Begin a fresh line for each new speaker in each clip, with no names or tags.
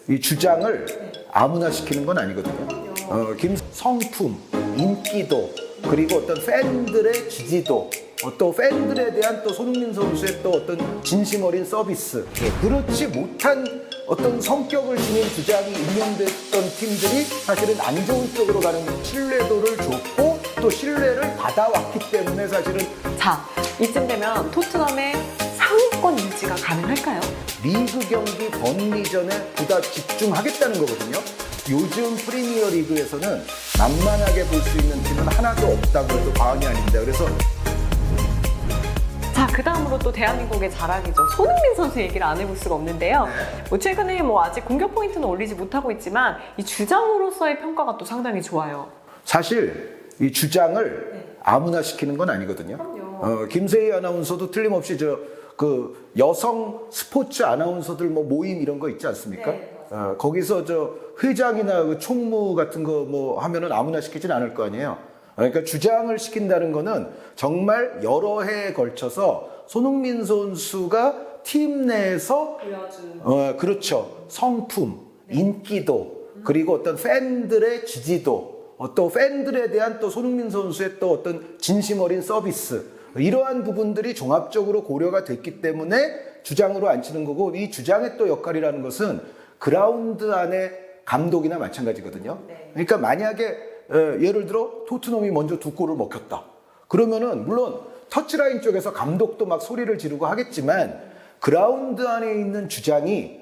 이 주장을 아무나 시키는 건 아니거든요. 성품, 인기도, 그리고 어떤 팬들의 지지도, 또 팬들에 대한 또 손흥민 선수의 또 어떤 진심 어린 서비스, 그렇지 못한 어떤 성격을 지닌 주장이 임명됐던 팀들이 사실은 안 좋은 쪽으로 가는 신뢰도를 줬고 또 신뢰를 받아왔기 때문에 사실은
자, 이쯤 되면 토트넘의 상위권 유지가 가능할까요?
리그 경기 번리전에 보다 집중하겠다는 거거든요. 요즘 프리미어 리그에서는 만만하게 볼 수 있는 팀은 하나도 없다고 해도 과언이 아닙니다. 그래서
자, 그 다음으로 또 대한민국의 자랑이죠. 손흥민 선수 얘기를 안 해볼 수가 없는데요. 최근에 아직 공격 포인트는 올리지 못하고 있지만 이 주장으로서의 평가가 또 상당히 좋아요.
사실 이 주장을 아무나 시키는 건 아니거든요. 김세희 아나운서도 틀림없이 그 여성 스포츠 아나운서들 모임 이런 거 있지 않습니까? 거기서 회장이나 그 총무 같은 거 하면은 아무나 시키진 않을 거 아니에요. 그러니까 주장을 시킨다는 거는 정말 여러 해에 걸쳐서 손흥민 선수가 팀 내에서 그렇죠. 성품, 인기도, 그리고 어떤 팬들의 지지도, 또 팬들에 대한 또 손흥민 선수의 또 어떤 진심 어린 서비스, 이러한 부분들이 종합적으로 고려가 됐기 때문에 주장으로 앉히는 거고, 이 주장의 또 역할이라는 것은 그라운드 안에 감독이나 마찬가지거든요. 그러니까 만약에 예를 들어 토트넘이 먼저 2골을 먹혔다. 그러면은 물론 터치라인 쪽에서 감독도 막 소리를 지르고 하겠지만 그라운드 안에 있는 주장이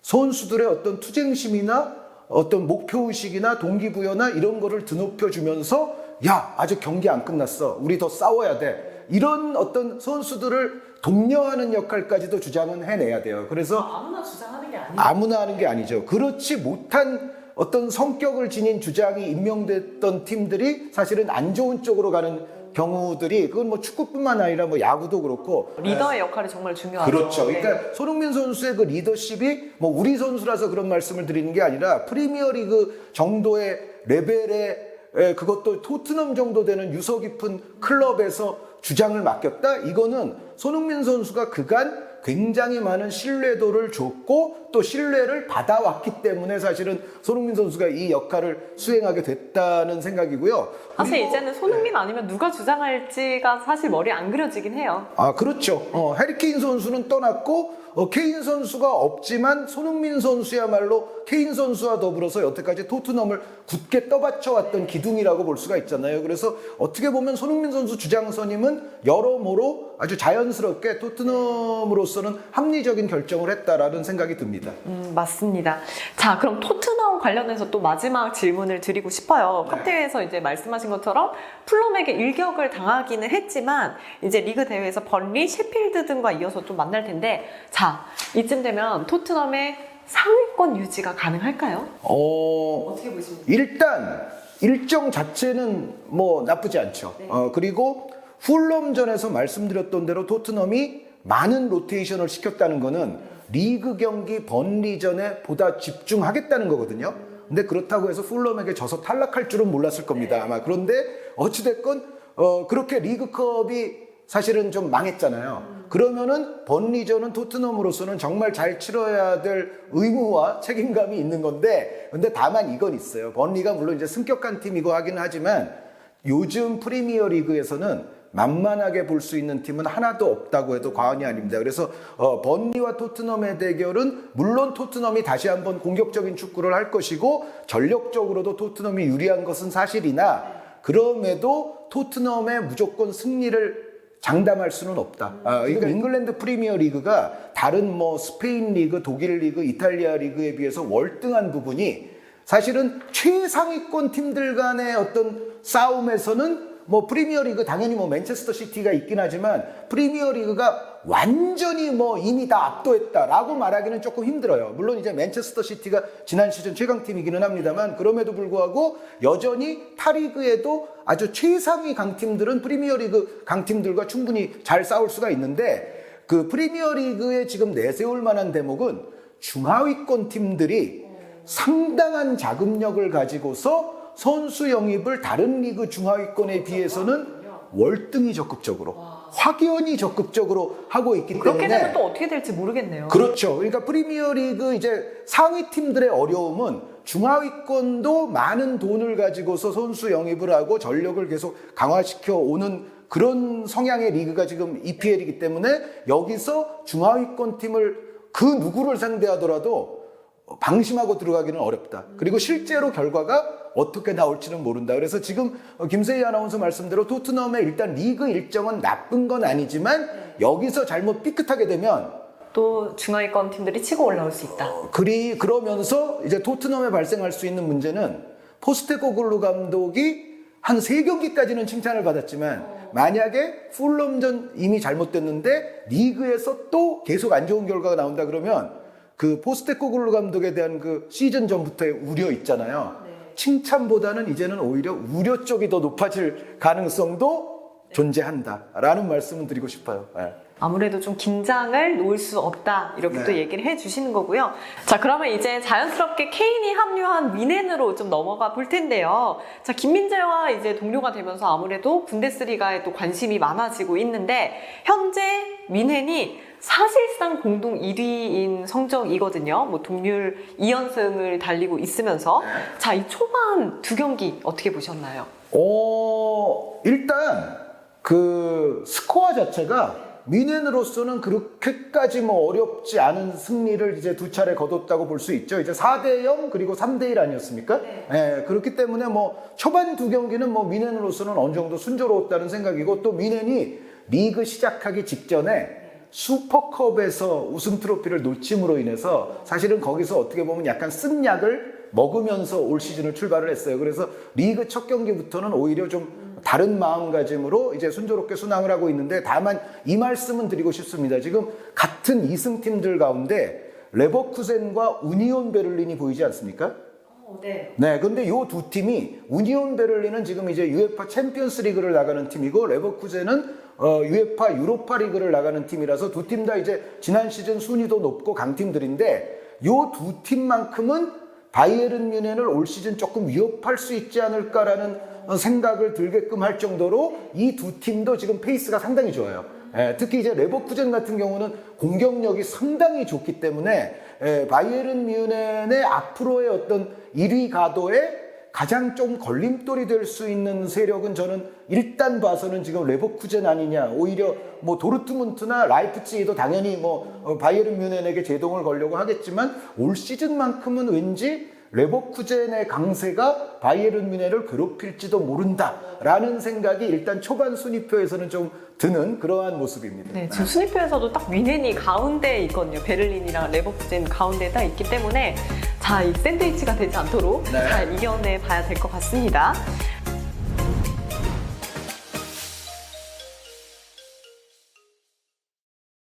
선수들의 어떤 투쟁심이나 어떤 목표의식이나 동기부여나 이런 거를 드높여주면서 야, 아직 경기 안 끝났어. 우리 더 싸워야 돼. 이런 어떤 선수들을 독려하는 역할까지도 주장은 해내야 돼요. 그래서
아무나 주장하는 게 아니에요.
아무나 하는 게 아니죠. 그렇지 못한 어떤 성격을 지닌 주장이 임명됐던 팀들이 사실은 안 좋은 쪽으로 가는 경우들이, 그건 축구뿐만 아니라 야구도 그렇고
리더의 역할이 정말 중요하죠.
그렇죠. 그러니까 손흥민 선수의 그 리더십이 우리 선수라서 그런 말씀을 드리는 게 아니라 프리미어리그 정도의 레벨의 그것도 토트넘 정도 되는 유서 깊은 클럽에서 주장을 맡겼다? 이거는 손흥민 선수가 그간 굉장히 많은 신뢰도를 줬고 또 신뢰를 받아왔기 때문에 사실은 손흥민 선수가 이 역할을 수행하게 됐다는 생각이고요.
사실 이제는 손흥민 아니면 누가 주장할지가 사실 머리에 안 그려지긴 해요.
아, 그렇죠. 해리케인 선수는 떠났고 케인 선수가 없지만 손흥민 선수야말로 케인 선수와 더불어서 여태까지 토트넘을 굳게 떠받쳐왔던 기둥이라고 볼 수가 있잖아요. 그래서 어떻게 보면 손흥민 선수 주장선임은 여러모로 아주 자연스럽게 토트넘으로서는 합리적인 결정을 했다라는 생각이 듭니다.
맞습니다. 자, 그럼 토트넘 관련해서 또 마지막 질문을 드리고 싶어요. 컵대회에서 이제 말씀하신 것처럼 풀럼에게 일격을 당하기는 했지만 이제 리그 대회에서 번리, 셰필드 등과 이어서 좀 만날 텐데, 자, 이쯤 되면 토트넘의 상위권 유지가 가능할까요? 어떻게 보십니까?
일단 일정 자체는 나쁘지 않죠. 그리고 풀럼전에서 말씀드렸던 대로 토트넘이 많은 로테이션을 시켰다는 거는 리그 경기 번리전에 보다 집중하겠다는 거거든요. 근데 그렇다고 해서 풀럼에게 져서 탈락할 줄은 몰랐을 겁니다. 아마. 그런데 어찌됐건 그렇게 리그컵이 사실은 좀 망했잖아요. 그러면은 번리전은 토트넘으로서는 정말 잘 치러야 될 의무와 책임감이 있는 건데, 근데 다만 이건 있어요. 번리가 물론 이제 승격한 팀이고 하긴 하지만 요즘 프리미어 리그에서는 만만하게 볼 수 있는 팀은 하나도 없다고 해도 과언이 아닙니다. 그래서 번리와 토트넘의 대결은 물론 토트넘이 다시 한번 공격적인 축구를 할 것이고 전력적으로도 토트넘이 유리한 것은 사실이나, 그럼에도 토트넘의 무조건 승리를 장담할 수는 없다. 그러니까 잉글랜드 프리미어 리그가 다른 스페인 리그, 독일 리그, 이탈리아 리그에 비해서 월등한 부분이 사실은 최상위권 팀들 간의 어떤 싸움에서는 프리미어리그 당연히 맨체스터 시티가 있긴 하지만 프리미어리그가 완전히 이미 다 압도했다라고 말하기는 조금 힘들어요. 물론 이제 맨체스터 시티가 지난 시즌 최강팀이기는 합니다만, 그럼에도 불구하고 여전히 타리그에도 아주 최상위 강팀들은 프리미어리그 강팀들과 충분히 잘 싸울 수가 있는데, 그 프리미어리그에 지금 내세울 만한 대목은 중하위권 팀들이 상당한 자금력을 가지고서 선수 영입을 다른 리그 중하위권에 비해서는 월등히 적극적으로 확연히 적극적으로 하고 있기
그렇게
때문에
되면 또 어떻게 될지 모르겠네요.
그렇죠. 그러니까 프리미어리그 이제 상위 팀들의 어려움은 중하위권도 많은 돈을 가지고서 선수 영입을 하고 전력을 계속 강화시켜 오는 그런 성향의 리그가 지금 EPL이기 때문에 여기서 중하위권 팀을 그 누구를 상대하더라도 방심하고 들어가기는 어렵다. 그리고 실제로 결과가 어떻게 나올지는 모른다. 그래서 지금 김세희 아나운서 말씀대로 토트넘의 일단 리그 일정은 나쁜 건 아니지만 여기서 잘못 삐끗하게 되면
또 중하위권 팀들이 치고 올라올 수 있다.
그러면서 이제 토트넘에 발생할 수 있는 문제는 포스테코글루 감독이 한 3경기까지는 칭찬을 받았지만 만약에 풀럼전 이미 잘못됐는데 리그에서 또 계속 안 좋은 결과가 나온다 그러면 그 포스테코글루 감독에 대한 그 시즌 전부터의 우려 있잖아요. 칭찬보다는 이제는 오히려 우려 쪽이 더 높아질 가능성도 존재한다라는 말씀을 드리고 싶어요. 네.
아무래도 좀 긴장을 놓을 수 없다 이렇게 또 얘기를 해주시는 거고요. 자, 그러면 이제 자연스럽게 케인이 합류한 미넨으로 좀 넘어가 볼 텐데요. 자, 김민재와 이제 동료가 되면서 아무래도 분데스리가에 또 관심이 많아지고 있는데 현재 미넨이 사실상 공동 1위인 성적이거든요. 뭐 동률 2연승을 달리고 있으면서 자, 이 초반 2경기 어떻게 보셨나요?
일단 그 스코어 자체가 미넨으로서는 그렇게까지 뭐 어렵지 않은 승리를 이제 2차례 거뒀다고 볼 수 있죠. 이제 4대0 그리고 3대1 아니었습니까? 네. 그렇기 때문에 뭐 초반 2경기는 뭐 미넨으로서는 어느 정도 순조로웠다는 생각이고 또 미넨이 리그 시작하기 직전에 슈퍼컵에서 우승 트로피를 놓침으로 인해서 사실은 거기서 어떻게 보면 약간 쓴 약을 먹으면서 올 시즌을 출발을 했어요. 그래서 리그 첫 경기부터는 오히려 좀 다른 마음가짐으로 이제 순조롭게 순항을 하고 있는데 다만 이 말씀은 드리고 싶습니다. 지금 같은 2승 팀들 가운데 레버쿠젠과 우니온 베를린이 보이지 않습니까?
네.
네, 근데 요 두 팀이 우니온 베를린은 지금 이제 UEFA 챔피언스 리그를 나가는 팀이고 레버쿠젠은 UEFA 유로파 리그를 나가는 팀이라서 두 팀 다 이제 지난 시즌 순위도 높고 강팀들인데 요 두 팀만큼은 바이에른 뮌헨을 올 시즌 조금 위협할 수 있지 않을까라는 생각을 들게끔 할 정도로 이 두 팀도 지금 페이스가 상당히 좋아요. 특히 이제 레버쿠젠 같은 경우는 공격력이 상당히 좋기 때문에 바이에른 뮌헨의 앞으로의 어떤 1위 가도에 가장 좀 걸림돌이 될 수 있는 세력은 저는 일단 봐서는 지금 레버쿠젠 아니냐. 오히려 뭐 도르트문트나 라이프치히도 당연히 뭐 바이에른 뮌헨에게 제동을 걸려고 하겠지만 올 시즌만큼은 왠지 레버쿠젠의 강세가 바이에른 뮌헨을 괴롭힐지도 모른다라는 생각이 일단 초반 순위표에서는 좀 드는 그러한 모습입니다.
네, 지금 순위표에서도 딱 뮌헨이 가운데에 있거든요. 베를린이랑 레버쿠젠 가운데에 딱 있기 때문에 자, 이 샌드위치가 되지 않도록 잘 이겨내 봐야 될 것 같습니다.